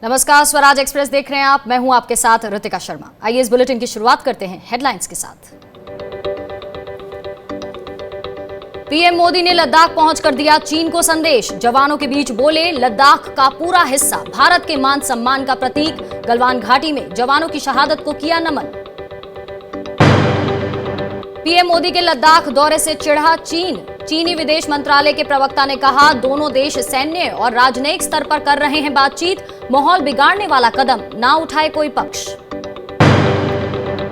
नमस्कार, स्वराज एक्सप्रेस देख रहे हैं आप। मैं हूं आपके साथ ऋतिका शर्मा। आइए इस बुलेटिन की शुरुआत करते हैं हेडलाइंस के साथ। पीएम मोदी ने लद्दाख पहुंचकर दिया चीन को संदेश। जवानों के बीच बोले, लद्दाख का पूरा हिस्सा भारत के मान सम्मान का प्रतीक। गलवान घाटी में जवानों की शहादत को किया नमन। पीएम मोदी के लद्दाख दौरे से चिढ़ा चीन। चीनी विदेश मंत्रालय के प्रवक्ता ने कहा, दोनों देश सैन्य और राजनयिक स्तर पर कर रहे हैं बातचीत। माहौल बिगाड़ने वाला कदम ना उठाए कोई पक्ष।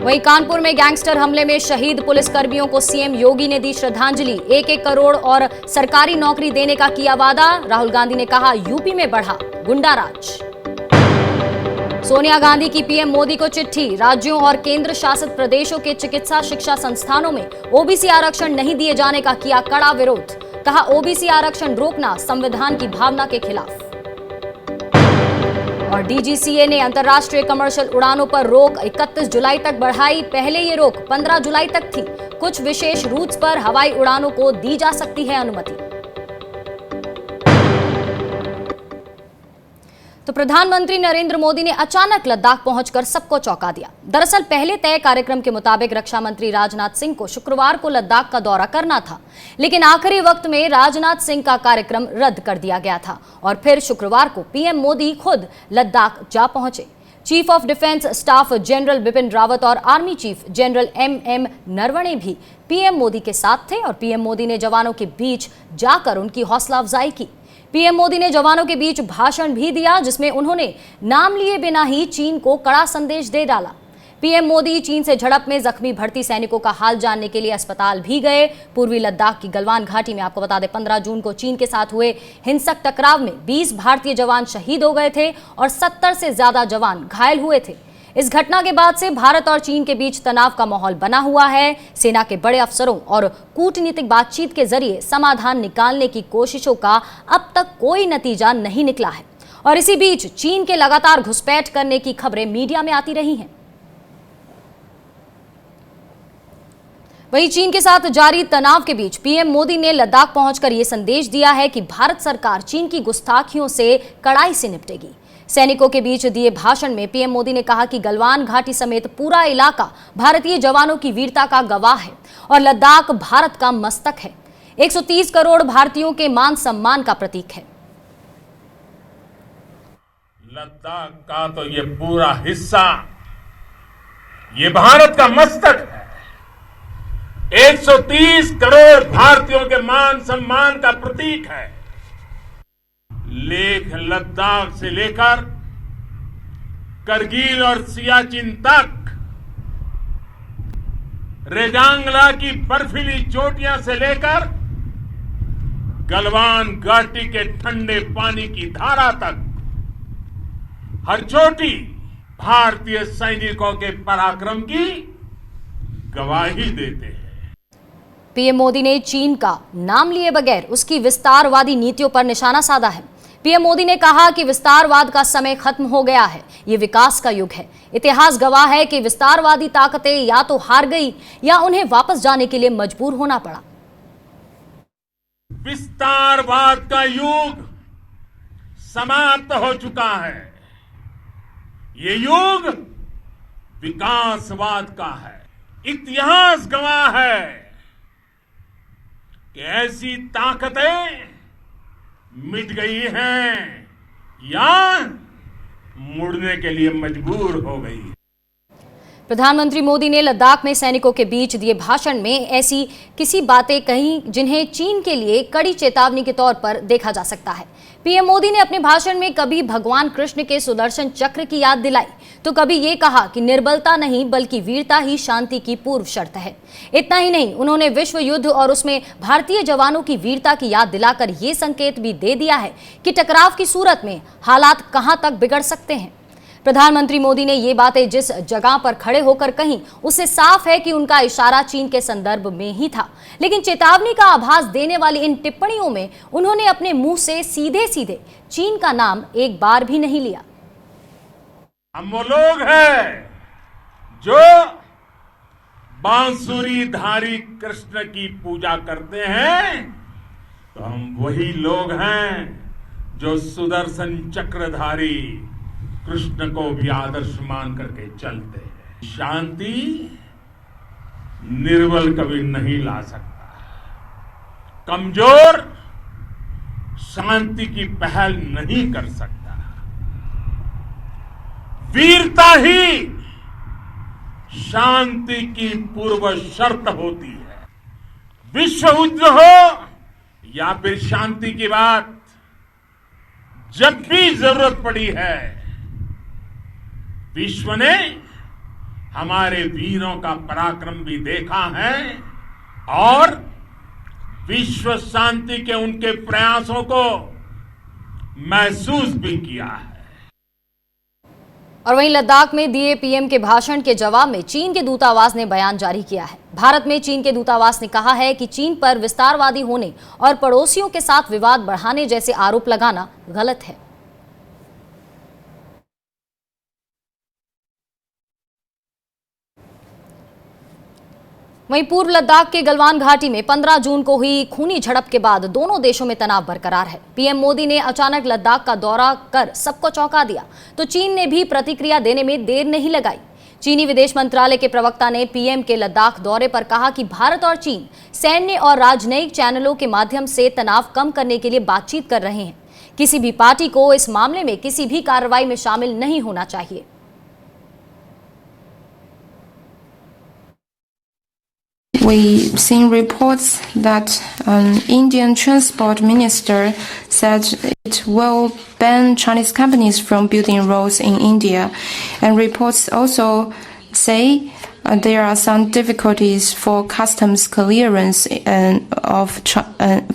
वहीं कानपुर में गैंगस्टर हमले में शहीद पुलिसकर्मियों को सीएम योगी ने दी श्रद्धांजलि। 1-1 करोड़ और सरकारी नौकरी देने का किया वादा। राहुल गांधी ने कहा, यूपी में बढ़ा गुंडाराज। सोनिया गांधी की पीएम मोदी को चिट्ठी। राज्यों और केंद्र शासित प्रदेशों के चिकित्सा शिक्षा संस्थानों में ओबीसी आरक्षण नहीं दिए जाने का किया कड़ा विरोध। कहा, ओबीसी आरक्षण रोकना संविधान की भावना के खिलाफ। और डीजीसीए ने अंतर्राष्ट्रीय कमर्शियल उड़ानों पर रोक 31 जुलाई तक बढ़ाई। पहले ये रोक 15 जुलाई तक थी। कुछ विशेष रूट्स पर हवाई उड़ानों को दी जा सकती है अनुमति। तो प्रधानमंत्री नरेंद्र मोदी ने अचानक लद्दाख पहुंचकर सबको चौंका दिया। दरअसल पहले तय कार्यक्रम के मुताबिक रक्षा मंत्री राजनाथ सिंह को शुक्रवार को लद्दाख का दौरा करना था, लेकिन आखिरी वक्त में राजनाथ सिंह का कार्यक्रम रद्द कर दिया गया था और फिर शुक्रवार को पीएम मोदी खुद लद्दाख जा पहुंचे। Chief of defence staff general Bipin Rawat और army chief general M Naravane भी पीएम मोदी के साथ थे और पीएम मोदी ने जवानों के बीच जाकर उनकी हौसला अफजाई की। पीएम मोदी ने जवानों के बीच भाषण भी दिया, जिसमें उन्होंने नाम लिए बिना ही चीन को कड़ा संदेश दे डाला। पीएम मोदी चीन से झड़प में जख्मी भर्ती सैनिकों का हाल जानने के लिए अस्पताल भी गए। पूर्वी लद्दाख की गलवान घाटी में आपको बता दें, 15 जून को चीन के साथ हुए हिंसक टकराव में 20 भारतीय जवान शहीद हो गए थे और 70 से ज्यादा जवान घायल हुए थे। इस घटना के बाद से भारत और चीन के बीच तनाव का माहौल बना हुआ है। सेना के बड़े अफसरों और कूटनीतिक बातचीत के जरिए समाधान निकालने की कोशिशों का अब तक कोई नतीजा नहीं निकला है और इसी बीच चीन के लगातार घुसपैठ करने की खबरें मीडिया में आती रही हैं। वहीं चीन के साथ जारी तनाव के बीच पीएम मोदी ने लद्दाख पहुंचकर यह संदेश दिया है कि भारत सरकार चीन की गुस्ताखियों से कड़ाई से निपटेगी। सैनिकों के बीच दिए भाषण में पीएम मोदी ने कहा कि गलवान घाटी समेत पूरा इलाका भारतीय जवानों की वीरता का गवाह है और लद्दाख भारत का मस्तक है। 130 करोड़ भारतीयों के मान सम्मान का प्रतीक है। लद्दाख का तो ये पूरा हिस्सा ये भारत का मस्तक है। 130 करोड़ भारतीयों के मान सम्मान का प्रतीक है। लेह लद्दाख से लेकर करगिल और सियाचिन तक, रेजांगला की बर्फीली चोटियां से लेकर गलवान घाटी के ठंडे पानी की धारा तक, हर चोटी भारतीय सैनिकों के पराक्रम की गवाही देते हैं। पीएम मोदी ने चीन का नाम लिए बगैर उसकी विस्तारवादी नीतियों पर निशाना साधा है। पीएम मोदी ने कहा कि विस्तारवाद का समय खत्म हो गया है, ये विकास का युग है। इतिहास गवाह है कि विस्तारवादी ताकतें या तो हार गई या उन्हें वापस जाने के लिए मजबूर होना पड़ा। विस्तारवाद का युग समाप्त हो चुका है। ये युग विकासवाद का है। इतिहास गवाह है कि ऐसी ताकतें मिट गई हैं या मुड़ने के लिए मजबूर हो गई। प्रधानमंत्री मोदी ने लद्दाख में सैनिकों के बीच दिए भाषण में ऐसी किसी बातें कही जिन्हें चीन के लिए कड़ी चेतावनी के तौर पर देखा जा सकता है। पीएम मोदी ने अपने भाषण में कभी भगवान कृष्ण के सुदर्शन चक्र की याद दिलाई तो कभी ये कहा कि निर्बलता नहीं बल्कि वीरता ही शांति की पूर्व शर्त है। इतना ही नहीं, उन्होंने विश्व युद्ध और उसमें भारतीय जवानों की वीरता की याद दिलाकर ये संकेत भी दे दिया है कि टकराव की सूरत में हालात कहां तक बिगड़ सकते हैं। प्रधानमंत्री मोदी ने ये बातें जिस जगह पर खड़े होकर कहीं, उससे साफ है कि उनका इशारा चीन के संदर्भ में ही था, लेकिन चेतावनी का आभास देने वाली इन टिप्पणियों में उन्होंने अपने मुंह से सीधे सीधे चीन का नाम एक बार भी नहीं लिया। हम वो लोग हैं जो बांसुरीधारी कृष्ण की पूजा करते हैं, तो हम वही लोग हैं जो सुदर्शन चक्रधारी कृष्ण को भी आदर्श मान करके चलते हैं। शांति निर्बल कभी नहीं ला सकता, कमजोर शांति की पहल नहीं कर सकता। वीरता ही शांति की पूर्व शर्त होती है। विश्व युद्ध हो या फिर शांति की बात, जब भी जरूरत पड़ी है, विश्व ने हमारे वीरों का पराक्रम भी देखा है और विश्व शांति के उनके प्रयासों को महसूस भी किया है। और वहीं लद्दाख में दिए पीएम के भाषण के जवाब में चीन के दूतावास ने बयान जारी किया है। भारत में चीन के दूतावास ने कहा है कि चीन पर विस्तारवादी होने और पड़ोसियों के साथ विवाद बढ़ाने जैसे आरोप लगाना गलत है। वहीं पूर्व लद्दाख के गलवान घाटी में 15 जून को हुई खूनी झड़प के बाद दोनों देशों में तनाव बरकरार है। पीएम मोदी ने अचानक लद्दाख का दौरा कर सबको चौंका दिया, तो चीन ने भी प्रतिक्रिया देने में देर नहीं लगाई। चीनी विदेश मंत्रालय के प्रवक्ता ने पीएम के लद्दाख दौरे पर कहा कि भारत और चीन सैन्य और राजनयिक चैनलों के माध्यम से तनाव कम करने के लिए बातचीत कर रहे हैं। किसी भी पार्टी को इस मामले में किसी भी कार्रवाई में शामिल नहीं होना चाहिए। We've seen reports that an Indian transport minister said it will ban Chinese companies from building roads in India, and reports also say there are some difficulties for customs clearance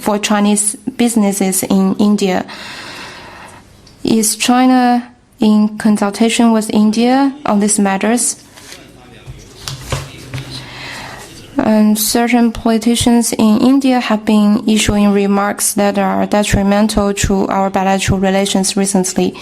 for Chinese businesses in India. Is China in consultation with India on these matters? And certain politicians in India have been issuing remarks that are detrimental to our bilateral relations recently.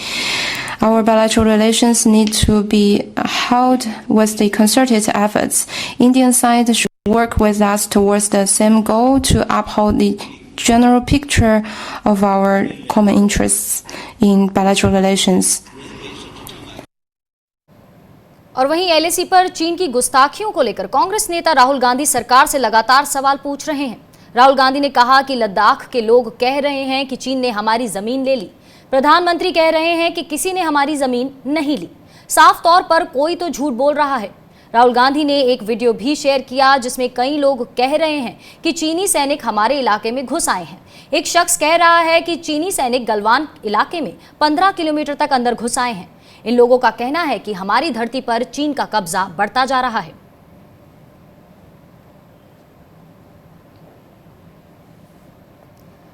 Our bilateral relations need to be held with the concerted efforts. Indian side should work with us towards the same goal to uphold the general picture of our common interests in bilateral relations. और वहीं LAC पर चीन की गुस्ताखियों को लेकर कांग्रेस नेता राहुल गांधी सरकार से लगातार सवाल पूछ रहे हैं। राहुल गांधी ने कहा कि लद्दाख के लोग कह रहे हैं कि चीन ने हमारी जमीन ले ली। प्रधानमंत्री कह रहे हैं कि किसी ने हमारी जमीन नहीं ली। साफ तौर पर कोई तो झूठ बोल रहा है। राहुल गांधी ने एक वीडियो भी शेयर किया जिसमें कई लोग कह रहे हैं कि चीनी सैनिक हमारे इलाके में घुस आए हैं। एक शख्स कह रहा है कि चीनी सैनिक गलवान इलाके में 15 किलोमीटर तक अंदर घुस आए हैं। इन लोगों का कहना है कि हमारी धरती पर चीन का कब्जा बढ़ता जा रहा है।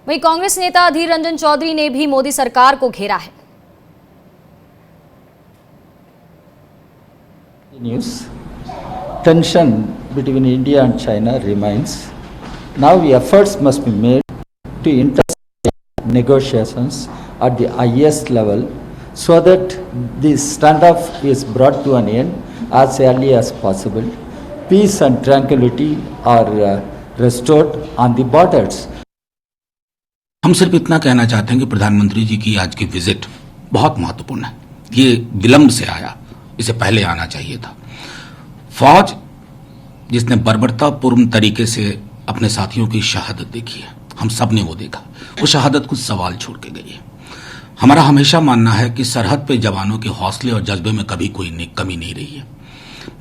वहीं कांग्रेस नेता अधीर रंजन चौधरी ने भी मोदी सरकार को घेरा है। News. Tension between India and China remains. Now efforts must be made to intercept negotiations at the highest level so that this standoff is brought to an end as early as possible. Peace and tranquility are restored on the borders. हम सिर्फ इतना कहना चाहते हैं कि प्रधानमंत्री जी की आज की विजिट बहुत महत्वपूर्ण है। ये विलंब से आया, इसे पहले आना चाहिए था। फौज जिसने बर्बरतापूर्ण तरीके से अपने साथियों की शहादत देखी है, हम सब ने वो देखा, वो शहादत कुछ सवाल छोड़ के गई है। हमारा हमेशा मानना है कि सरहद पे जवानों के हौसले और जज्बे में कभी कोई कमी नहीं रही है।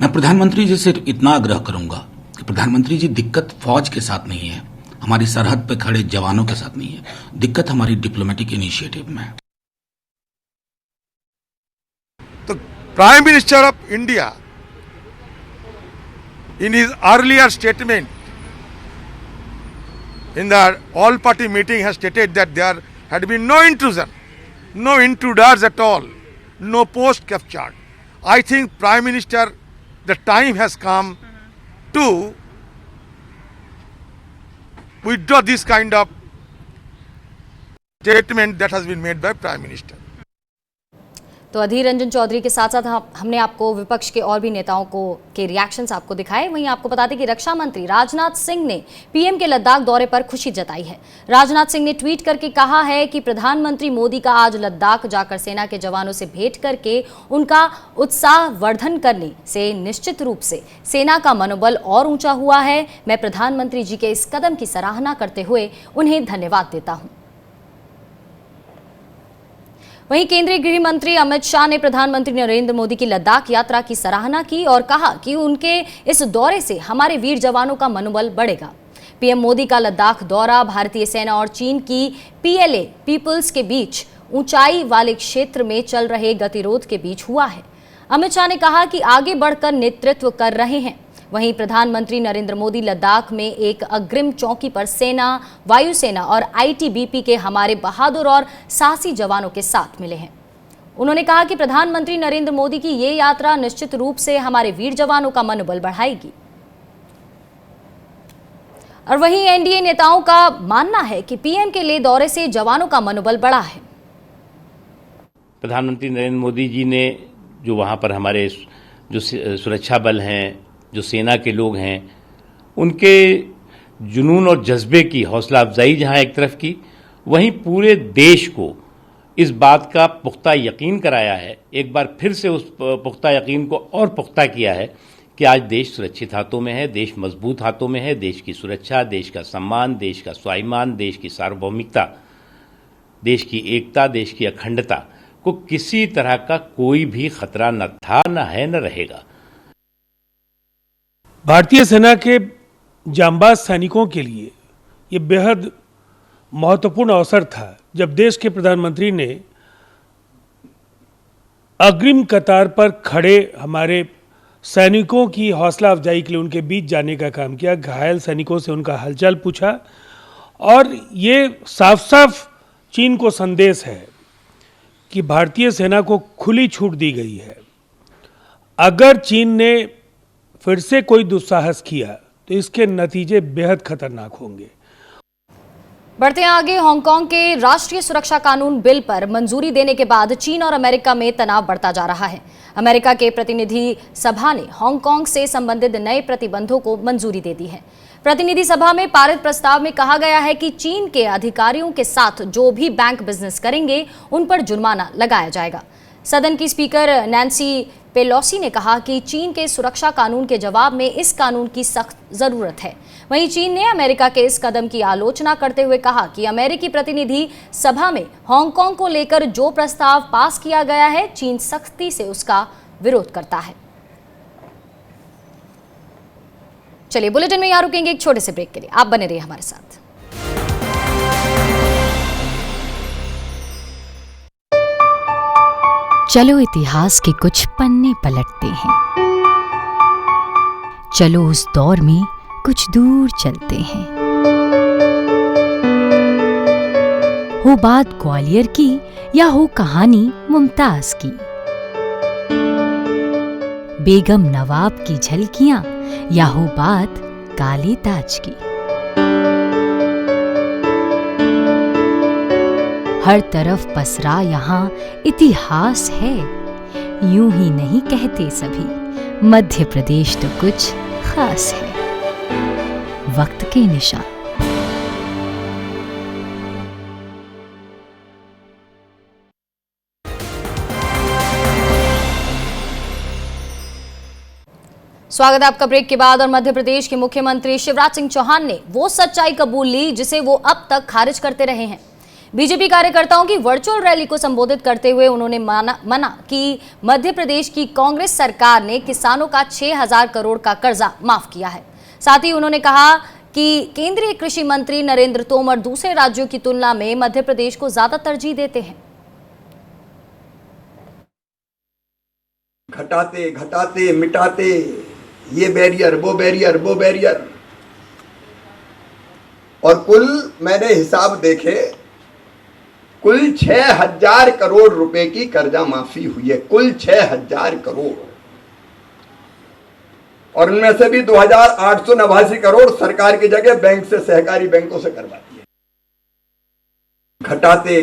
मैं प्रधानमंत्री जी से इतना आग्रह करूंगा कि प्रधानमंत्री जी, दिक्कत फौज के साथ नहीं है, हमारी सरहद पे खड़े जवानों के साथ नहीं है, दिक्कत हमारी डिप्लोमेटिक इनिशिएटिव में है। तो prime minister of India in his earlier statement in the all party meeting has stated that there had been no intrusion, no intruders at all, no post captured. I think Prime Minister, the time has come to withdraw this kind of statement that has been made by Prime Minister. तो अधीर रंजन चौधरी के साथ साथ हमने आपको विपक्ष के और भी नेताओं के रिएक्शंस आपको दिखाए। वहीं आपको बता दें कि रक्षा मंत्री राजनाथ सिंह ने पीएम के लद्दाख दौरे पर खुशी जताई है। राजनाथ सिंह ने ट्वीट करके कहा है कि प्रधानमंत्री मोदी का आज लद्दाख जाकर सेना के जवानों से भेंट करके उनका उत्साह वर्धन करने से निश्चित रूप से सेना का मनोबल और ऊंचा हुआ है। मैं प्रधानमंत्री जी के इस कदम की सराहना करते हुए उन्हें धन्यवाद देता हूं। वहीं केंद्रीय गृह मंत्री अमित शाह ने प्रधानमंत्री नरेंद्र मोदी की लद्दाख यात्रा की सराहना की और कहा कि उनके इस दौरे से हमारे वीर जवानों का मनोबल बढ़ेगा। पीएम मोदी का लद्दाख दौरा भारतीय सेना और चीन की पीएलए पीपल्स के बीच ऊंचाई वाले क्षेत्र में चल रहे गतिरोध के बीच हुआ है। अमित शाह ने कहा कि आगे बढ़कर नेतृत्व कर रहे हैं। वहीं प्रधानमंत्री नरेंद्र मोदी लद्दाख में एक अग्रिम चौकी पर सेना, वायुसेना और आईटीबीपी के हमारे बहादुर और साहसी जवानों के साथ मिले हैं। उन्होंने कहा कि प्रधानमंत्री नरेंद्र मोदी की ये यात्रा निश्चित रूप से हमारे वीर जवानों का मनोबल बढ़ाएगी। और वहीं एनडीए नेताओं का मानना है कि पीएम के लिए दौरे से जवानों का मनोबल बढ़ा है। प्रधानमंत्री नरेंद्र मोदी जी ने जो वहाँ पर हमारे जो सुरक्षा बल हैं, जो सेना के लोग हैं, उनके जुनून और जज्बे की हौसला अफजाई जहाँ एक तरफ की, वहीं पूरे देश को इस बात का पुख्ता यकीन कराया है। एक बार फिर से उस पुख्ता यकीन को और पुख्ता किया है कि आज देश सुरक्षित हाथों में है, देश मजबूत हाथों में है। देश की सुरक्षा, देश का सम्मान, देश का स्वाभिमान, देश की सार्वभौमिकता, देश की एकता, देश की अखंडता को किसी तरह का कोई भी खतरा न था, न है, न रहेगा। भारतीय सेना के जांबाज सैनिकों के लिए ये बेहद महत्वपूर्ण अवसर था जब देश के प्रधानमंत्री ने अग्रिम कतार पर खड़े हमारे सैनिकों की हौसला अफजाई के लिए उनके बीच जाने का काम किया, घायल सैनिकों से उनका हालचाल पूछा। और ये साफ साफ चीन को संदेश है कि भारतीय सेना को खुली छूट दी गई है। अगर चीन ने फिर से कोई दुस्साहस किया तो इसके नतीजे बेहद खतरनाक होंगे। बढ़ते हैं आगे। हांगकांग के राष्ट्रीय सुरक्षा कानून बिल पर मंजूरी देने के बाद चीन और अमेरिका में तनाव बढ़ता जा रहा है। अमेरिका के प्रतिनिधि सभा ने हांगकांग से संबंधित नए प्रतिबंधों को मंजूरी दे दी है। प्रतिनिधि सभा में पारित प्रस्ताव में कहा गया है कि चीन के अधिकारियों के साथ जो भी बैंक बिजनेस करेंगे उन पर जुर्माना लगाया जाएगा। सदन की स्पीकर नैन्सी पेलोसी ने कहा कि चीन के सुरक्षा कानून के जवाब में इस कानून की सख्त जरूरत है। वहीं चीन ने अमेरिका के इस कदम की आलोचना करते हुए कहा कि अमेरिकी प्रतिनिधि सभा में हांगकांग को लेकर जो प्रस्ताव पास किया गया है, चीन सख्ती से उसका विरोध करता है। चलिए बुलेटिन में यहां रुकेंगे एक छोटे से ब्रेक के लिए। आप बने रहिए हमारे साथ। चलो इतिहास के कुछ पन्ने पलटते हैं। चलो उस दौर में कुछ दूर चलते हैं। हो बात ग्वालियर की या हो कहानी मुमताज की, बेगम नवाब की झलकियां या हो बात काले ताज की, हर तरफ पसरा यहाँ इतिहास है। यूं ही नहीं कहते सभी, मध्य प्रदेश तो कुछ खास है। वक्त के निशान। स्वागत है आपका ब्रेक के बाद। और मध्य प्रदेश के मुख्यमंत्री शिवराज सिंह चौहान ने वो सच्चाई कबूल ली जिसे वो अब तक खारिज करते रहे हैं। बीजेपी कार्यकर्ताओं की वर्चुअल रैली को संबोधित करते हुए उन्होंने माना कि मध्य प्रदेश की कांग्रेस सरकार ने किसानों का 6,000 करोड़ का कर्जा माफ किया है। साथ ही उन्होंने कहा कि केंद्रीय कृषि मंत्री नरेंद्र तोमर दूसरे राज्यों की तुलना में मध्य प्रदेश को ज्यादा तरजीह देते हैं। घटाते घटाते मिटाते, ये बैरियर वो बैरियर वो बैरियर, और कुल मैंने हिसाब देखे, कुल 6,000 करोड़ रुपए की कर्जा माफी हुई है। कुल 6,000 करोड़, और उनमें से भी 2,889 करोड़ सरकार की जगह बैंक से, सहकारी बैंकों से करवाती है। घटाते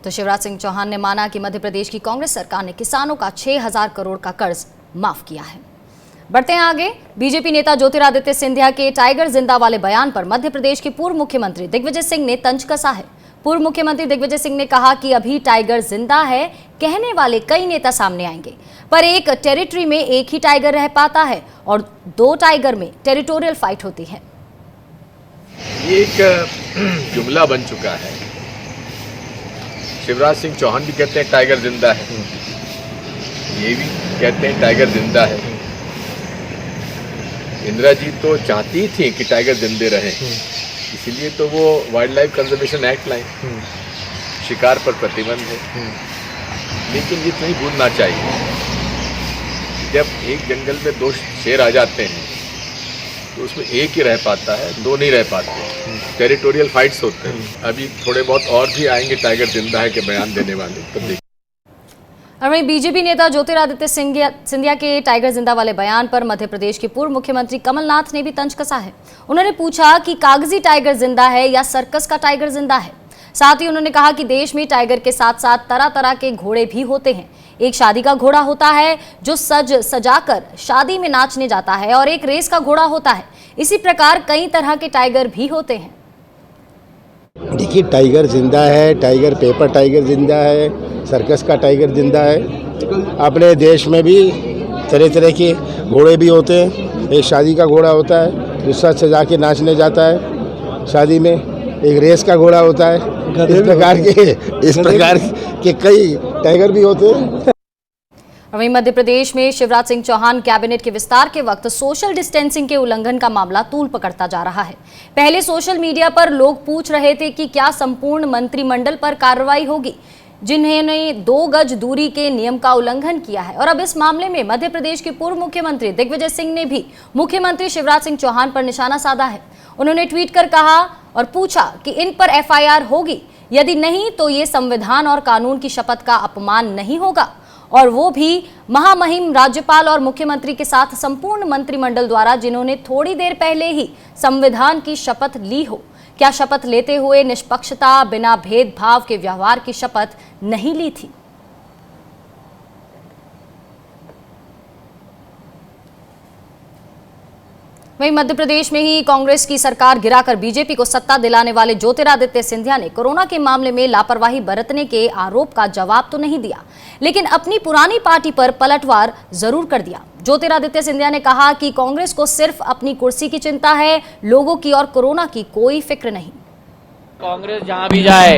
तो शिवराज सिंह चौहान ने माना कि मध्य प्रदेश की कांग्रेस सरकार ने किसानों का 6,000 करोड़ का कर्ज माफ किया है। बढ़ते हैं आगे। बीजेपी नेता ज्योतिरादित्य सिंधिया के टाइगर जिंदा वाले बयान पर मध्य प्रदेश के पूर्व मुख्यमंत्री दिग्विजय सिंह ने तंज कसा है। पूर्व मुख्यमंत्री दिग्विजय सिंह ने कहा कि अभी टाइगर जिंदा है, कहने वाले कई नेता सामने आएंगे, पर एक टेरिटरी में एक ही टाइगर रह पाता है और 2 टाइगर में टेरिटोरियल फाइट होती है। ये एक जुमला बन चुका है। शिवराज सिंह चौहान भी कहते हैं टाइगर जिंदा है, ये भी कहते हैं टाइगर जिंदा है। इंदिरा जी तो चाहती थी कि टाइगर जिंदे रहे, इसीलिए तो वो वाइल्ड लाइफ कंजर्वेशन एक्ट लाई, शिकार पर प्रतिबंध है। लेकिन ये नहीं भूलना चाहिए, जब एक जंगल में 2 शेर आ जाते हैं तो उसमें एक ही रह पाता है, 2 नहीं रह पाते, टेरिटोरियल फाइट्स होते हैं। अभी थोड़े बहुत और भी आएंगे टाइगर जिंदा है के बयान देने वाले, तब देखिए। और वहीं बीजेपी नेता ज्योतिरादित्य सिंधिया के टाइगर जिंदा वाले बयान पर मध्य प्रदेश के पूर्व मुख्यमंत्री कमलनाथ ने भी तंज कसा है। उन्होंने पूछा कि कागजी टाइगर जिंदा है या सर्कस का टाइगर जिंदा है। साथ ही उन्होंने कहा कि देश में टाइगर के साथ साथ तरह तरह के घोड़े भी होते हैं। एक शादी का घोड़ा होता है जो सजाकर शादी में नाचने जाता है और एक रेस का घोड़ा होता है। इसी प्रकार कई तरह के टाइगर भी होते हैं। देखिए, टाइगर जिंदा है, टाइगर पेपर टाइगर जिंदा है, सर्कस का टाइगर जिंदा है। अपने देश में भी तरह तरह के घोड़े भी होते हैं। एक शादी का घोड़ा होता है जो सज सजा के नाचने जाता है शादी में, एक रेस का घोड़ा होता है। इस प्रकार के कई टाइगर भी होते हैं। वहीं मध्य प्रदेश में शिवराज सिंह चौहान कैबिनेट के विस्तार के वक्त सोशल डिस्टेंसिंग के उल्लंघन का मामला तूल पकड़ता जा रहा है। पहले सोशल मीडिया पर लोग पूछ रहे थे कि क्या संपूर्ण मंत्रिमंडल पर कार्रवाई होगी जिन्होंने 2 गज दूरी के नियम का उल्लंघन किया है। और अब इस मामले में मध्य प्रदेश के पूर्व मुख्यमंत्री दिग्विजय सिंह ने भी मुख्यमंत्री शिवराज सिंह चौहान पर निशाना साधा है। उन्होंने ट्वीट कर कहा और पूछा कि इन पर FIR होगी, यदि नहीं तो ये संविधान और कानून की शपथ का अपमान नहीं होगा, और वो भी महामहिम राज्यपाल और मुख्यमंत्री के साथ संपूर्ण मंत्रिमंडल द्वारा जिन्होंने थोड़ी देर पहले ही संविधान की शपथ ली हो। क्या शपथ लेते हुए निष्पक्षता, बिना भेदभाव के व्यवहार की शपथ नहीं ली थी? वहीं मध्य प्रदेश में ही कांग्रेस की सरकार गिराकर बीजेपी को सत्ता दिलाने वाले ज्योतिरादित्य सिंधिया ने कोरोना के मामले में लापरवाही बरतने के आरोप का जवाब तो नहीं दिया, लेकिन अपनी पुरानी पार्टी पर पलटवार जरूर कर दिया। ज्योतिरादित्य सिंधिया ने कहा कि कांग्रेस को सिर्फ अपनी कुर्सी की चिंता है, लोगों की और कोरोना की कोई फिक्र नहीं। कांग्रेस जहां भी जाए,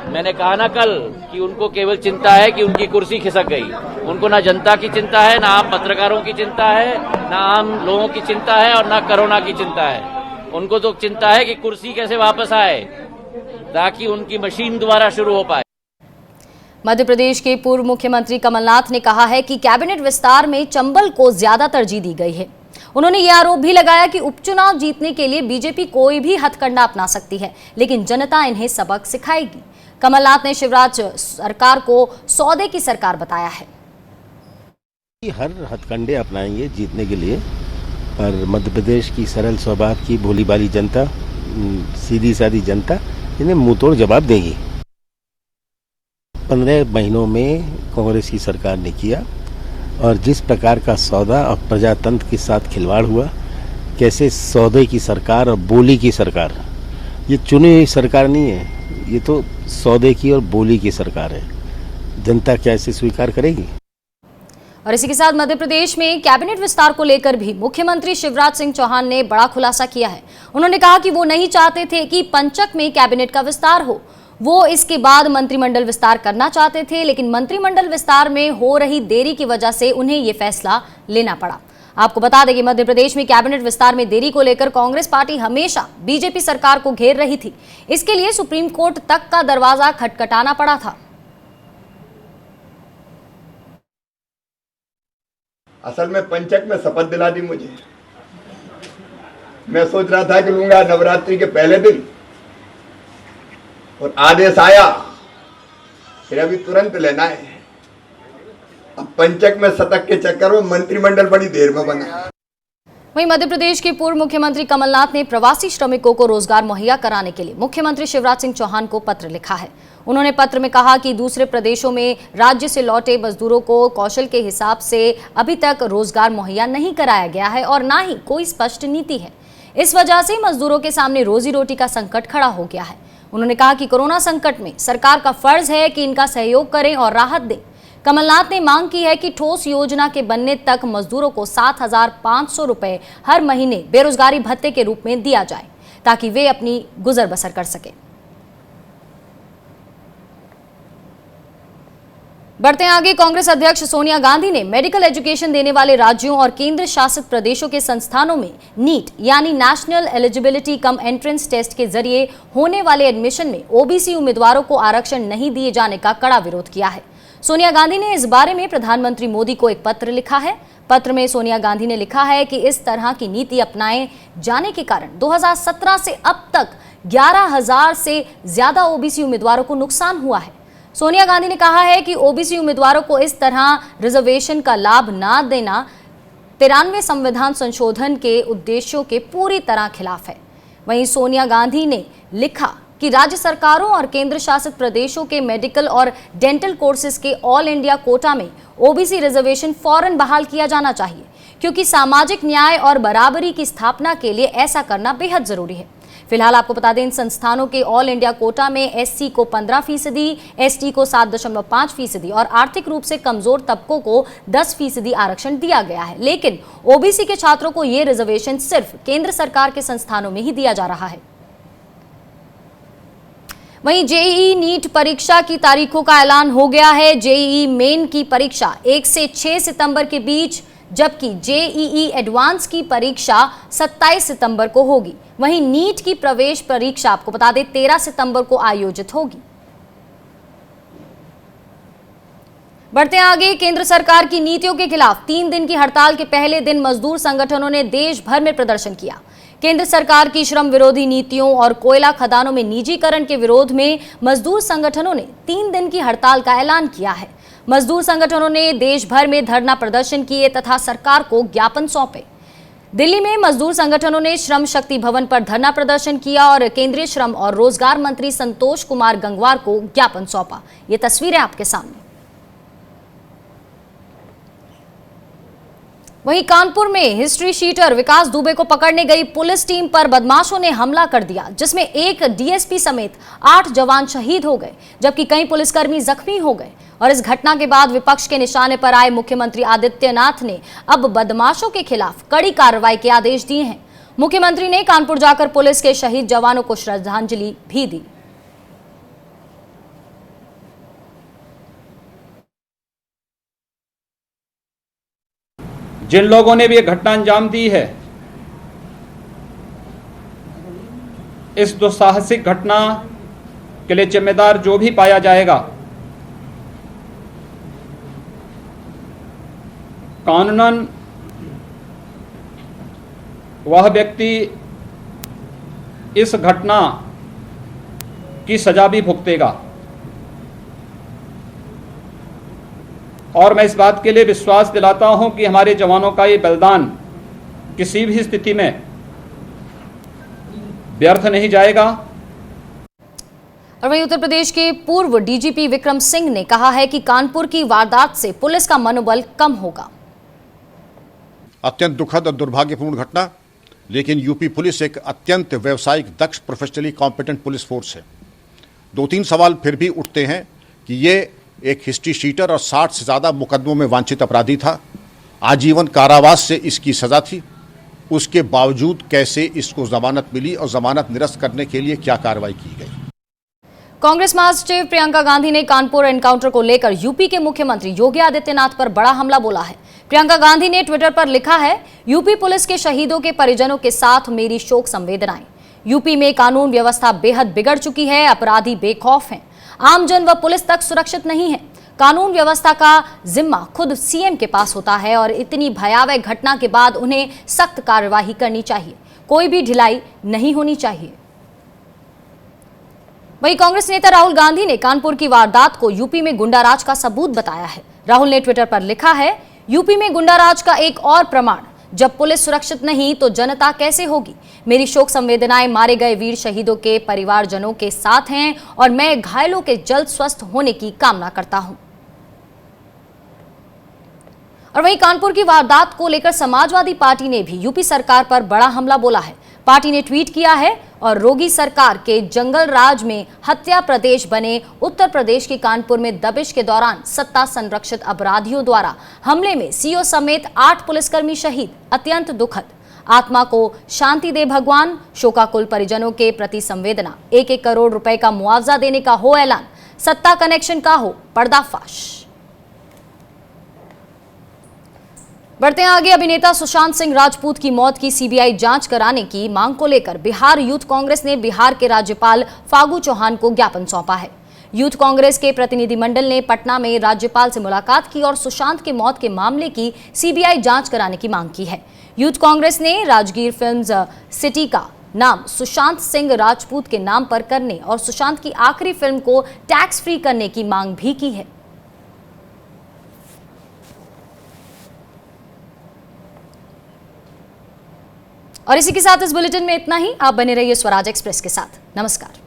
मैंने कहा ना कल कि उनको केवल चिंता है कि उनकी कुर्सी खिसक गई। उनको ना जनता की चिंता है, ना आम पत्रकारों की चिंता है, ना आम लोगों की चिंता है और ना कोरोना की चिंता है। उनको तो चिंता है कि कुर्सी कैसे वापस आए ताकि उनकी मशीन दोबारा शुरू हो पाए। मध्य प्रदेश के पूर्व मुख्यमंत्री कमलनाथ ने कहा है कि कैबिनेट विस्तार में चंबल को ज्यादा तरजीह दी गई है। उन्होंने ये आरोप भी लगाया कि उपचुनाव जीतने के लिए बीजेपी कोई भी हथकंडा अपना सकती है, लेकिन जनता इन्हें सबक सिखाएगी। कमलनाथ ने शिवराज सरकार को सौदे की सरकार बताया है। हर हथकंडे अपनाएंगे जीतने के लिए, पर मध्य प्रदेश की सरल स्वभाव की भोली भाली जनता, सीधी सादी जनता इन्हें मुंहतोड़ जवाब देगी। 15 महीनों में कांग्रेस की सरकार ने किया और जिस प्रकार का सौदा और प्रजातंत्र के साथ खिलवाड़ हुआ, कैसे सौदे की सरकार और बोली की सरकार, ये चुनी हुई सरकार नहीं है, ये तो सौदे की और बोली की सरकार है। जनता क्या इसे स्वीकार करेगी? और इसी के साथ मध्य प्रदेश में कैबिनेट विस्तार को लेकर भी मुख्यमंत्री शिवराज सिंह चौहान ने बड़ा खुलासा किया है। उन्होंने कहा कि वो नहीं चाहते थे कि पंचक में कैबिनेट का विस्तार हो, वो इसके बाद मंत्रिमंडल विस्तार करना चाहते थे, लेकिन मंत्रिमंडल विस्तार में हो रही देरी की वजह से उन्हें ये फैसला लेना पड़ा। आपको बता दें कि मध्य प्रदेश में कैबिनेट विस्तार में देरी को लेकर कांग्रेस पार्टी हमेशा बीजेपी सरकार को घेर रही थी। इसके लिए सुप्रीम कोर्ट तक का दरवाजा खटखटाना पड़ा था। असल में पंचक में शपथ दिला दी मुझे। मैं सोच रहा था कि लूंगा नवरात्रि के पहले दिन, और आदेश आया फिर अभी तुरंत लेना है। अब पंचक में शतक के चक्कर में मंत्रिमंडल बड़ी देर में बना। वहीं मध्य प्रदेश के पूर्व मुख्यमंत्री कमलनाथ ने प्रवासी श्रमिकों को रोजगार मुहैया कराने के लिए मुख्यमंत्री शिवराज सिंह चौहान को पत्र लिखा है। उन्होंने पत्र में कहा कि दूसरे प्रदेशों में राज्य से लौटे मजदूरों को कौशल के हिसाब से अभी तक रोजगार मुहैया नहीं कराया गया है और ना ही कोई स्पष्ट नीति है। इस वजह से मजदूरों के सामने रोजी रोटी का संकट खड़ा हो गया है। उन्होंने कहा कि कोरोना संकट में सरकार का फर्ज है कि इनका सहयोग करें और राहत दें। कमलनाथ ने मांग की है कि ठोस योजना के बनने तक मजदूरों को 7,500 रुपए हर महीने बेरोजगारी भत्ते के रूप में दिया जाए ताकि वे अपनी गुजर बसर कर सकें। बढ़ते हैं आगे। कांग्रेस अध्यक्ष सोनिया गांधी ने मेडिकल एजुकेशन देने वाले राज्यों और केंद्र शासित प्रदेशों के संस्थानों में नीट यानी national eligibility cum entrance test के जरिए होने वाले एडमिशन में ओबीसी उम्मीदवारों को आरक्षण नहीं दिए जाने का कड़ा विरोध किया है। सोनिया गांधी ने इस बारे में प्रधानमंत्री मोदी को एक पत्र लिखा है। पत्र में सोनिया गांधी ने लिखा है कि इस तरह की नीति अपनाए जाने के कारण 2017 से अब तक 11,000 से ज्यादा ओबीसी उम्मीदवारों को नुकसान हुआ है। सोनिया गांधी ने कहा है कि ओबीसी उम्मीदवारों को इस तरह रिजर्वेशन का लाभ न देना 93वें संविधान संशोधन के उद्देश्यों के पूरी तरह खिलाफ है। वहीं सोनिया गांधी ने लिखा कि राज्य सरकारों और केंद्र शासित प्रदेशों के मेडिकल और डेंटल कोर्सेज के ऑल इंडिया कोटा में ओबीसी रिजर्वेशन फौरन बहाल किया जाना चाहिए, क्योंकि सामाजिक न्याय और बराबरी की स्थापना के लिए ऐसा करना बेहद जरूरी है। फिलहाल आपको बता दें, इन संस्थानों के ऑल इंडिया कोटा में एससी को 15%, एसटी को 7.5% और आर्थिक रूप से कमजोर तबकों को 10% आरक्षण दिया गया है। लेकिन ओबीसी के छात्रों को ये रिजर्वेशन सिर्फ केंद्र सरकार के संस्थानों में ही दिया जा रहा है। वहीं जेईई नीट परीक्षा की तारीखों का ऐलान हो गया है। जेईई मेन की परीक्षा 1 से 6 सितंबर के बीच, जबकि जेईई एडवांस की परीक्षा 27 सितंबर को होगी। वहीं नीट की प्रवेश परीक्षा आपको बता दें 13 सितंबर को आयोजित होगी। बढ़ते आगे। केंद्र सरकार की नीतियों के खिलाफ 3 दिन की हड़ताल के पहले दिन मजदूर संगठनों ने देश भर में प्रदर्शन किया। केंद्र सरकार की श्रम विरोधी नीतियों और कोयला खदानों में निजीकरण के विरोध में मजदूर संगठनों ने 3 दिन की हड़ताल का ऐलान किया है। मजदूर संगठनों ने देश भर में धरना प्रदर्शन किए तथा सरकार को ज्ञापन सौंपे। दिल्ली में मजदूर संगठनों ने श्रम शक्ति भवन पर धरना प्रदर्शन किया और केंद्रीय श्रम और रोजगार मंत्री संतोष कुमार गंगवार को ज्ञापन सौंपा। ये तस्वीरें आपके सामने। वहीं कानपुर में हिस्ट्री शीटर विकास दुबे को पकड़ने गई पुलिस टीम पर बदमाशों ने हमला कर दिया, जिसमें एक डीएसपी समेत 8 जवान शहीद हो गए, जबकि कई पुलिसकर्मी जख्मी हो गए। और इस घटना के बाद विपक्ष के निशाने पर आए मुख्यमंत्री आदित्यनाथ ने अब बदमाशों के खिलाफ कड़ी कार्रवाई के आदेश दिए हैं। मुख्यमंत्री ने कानपुर जाकर पुलिस के शहीद जवानों को श्रद्धांजलि भी दी। जिन लोगों ने भी यह घटना अंजाम दी है, इस दुस्साहसिक घटना के लिए जिम्मेदार जो भी पाया जाएगा, कानूनन वह व्यक्ति इस घटना की सजा भी भुगतेगा। और मैं इस बात के लिए विश्वास दिलाता हूं कि हमारे जवानों का ये बलिदान किसी भी स्थिति में व्यर्थ नहीं जाएगा। और वहीं उत्तर प्रदेश के पूर्व डीजीपी विक्रम सिंह ने कहा है कि कानपुर की वारदात से पुलिस का मनोबल कम होगा। अत्यंत दुखद और दुर्भाग्यपूर्ण घटना, लेकिन यूपी पुलिस एक अत्यंत व्यावसायिक, दक्ष, प्रोफेशनली कॉम्पिटेंट पुलिस फोर्स है। 2-3 सवाल फिर भी उठते हैं कि ये एक हिस्ट्री शीटर और 60 से ज़्यादा मुकदमों में वांछित अपराधी था। आजीवन कारावास से इसकी सज़ा थी। उसके बावजूद कैसे इसको जमानत मिली और जमानत निरस्त करने के लिए क्या कार्रवाई की गई। कांग्रेस महासचिव प्रियंका गांधी ने कानपुर एनकाउंटर को लेकर यूपी के मुख्यमंत्री योगी आदित्यनाथ पर बड़ा हमला बोला है। प्रियंका गांधी ने ट्विटर पर लिखा है, यूपी पुलिस के शहीदों के परिजनों के साथ मेरी शोक संवेदनाएं। यूपी में कानून व्यवस्था बेहद बिगड़ चुकी है। अपराधी बेखौफ हैं। आमजन व पुलिस तक सुरक्षित नहीं है। कानून व्यवस्था का जिम्मा खुद सीएम के पास होता है और इतनी भयावह घटना के बाद उन्हें सख्त कार्यवाही करनी चाहिए। कोई भी ढिलाई नहीं होनी चाहिए। वहीं कांग्रेस नेता राहुल गांधी ने कानपुर की वारदात को यूपी में गुंडाराज का सबूत बताया है। राहुल ने ट्विटर पर लिखा है, यूपी में गुंडाराज का एक और प्रमाण, जब पुलिस सुरक्षित नहीं तो जनता कैसे होगी। मेरी शोक संवेदनाएं मारे गए वीर शहीदों के परिवारजनों के साथ हैं और मैं घायलों के जल्द स्वस्थ होने की कामना करता हूं। और वहीं कानपुर की वारदात को लेकर समाजवादी पार्टी ने भी यूपी सरकार पर बड़ा हमला बोला है। पार्टी ने ट्वीट किया है और रोगी सरकार के जंगल राज में हत्या प्रदेश बने उत्तर प्रदेश के कानपुर में दबिश के दौरान सत्ता संरक्षित अपराधियों द्वारा हमले में सीओ समेत 8 पुलिसकर्मी शहीद, अत्यंत दुखद। आत्मा को शांति दे भगवान। शोकाकुल परिजनों के प्रति संवेदना। 1-1 करोड़ रुपए का मुआवजा देने का हो ऐलान। सत्ता कनेक्शन का हो पर्दाफाश। बढ़ते हैं आगे। अभिनेता सुशांत सिंह राजपूत की मौत की सीबीआई जांच कराने की मांग को लेकर बिहार यूथ कांग्रेस ने बिहार के राज्यपाल फागू चौहान को ज्ञापन सौंपा है। यूथ कांग्रेस के प्रतिनिधिमंडल ने पटना में राज्यपाल से मुलाकात की और सुशांत के मौत के मामले की सीबीआई जांच कराने की मांग की है। यूथ कांग्रेस ने राजगीर फिल्म्स सिटी का नाम सुशांत सिंह राजपूत के नाम पर करने और सुशांत की आखिरी फिल्म को टैक्स फ्री करने की मांग भी की है। और इसी के साथ इस बुलेटिन में इतना ही। आप बने रहिए स्वराज एक्सप्रेस के साथ। नमस्कार।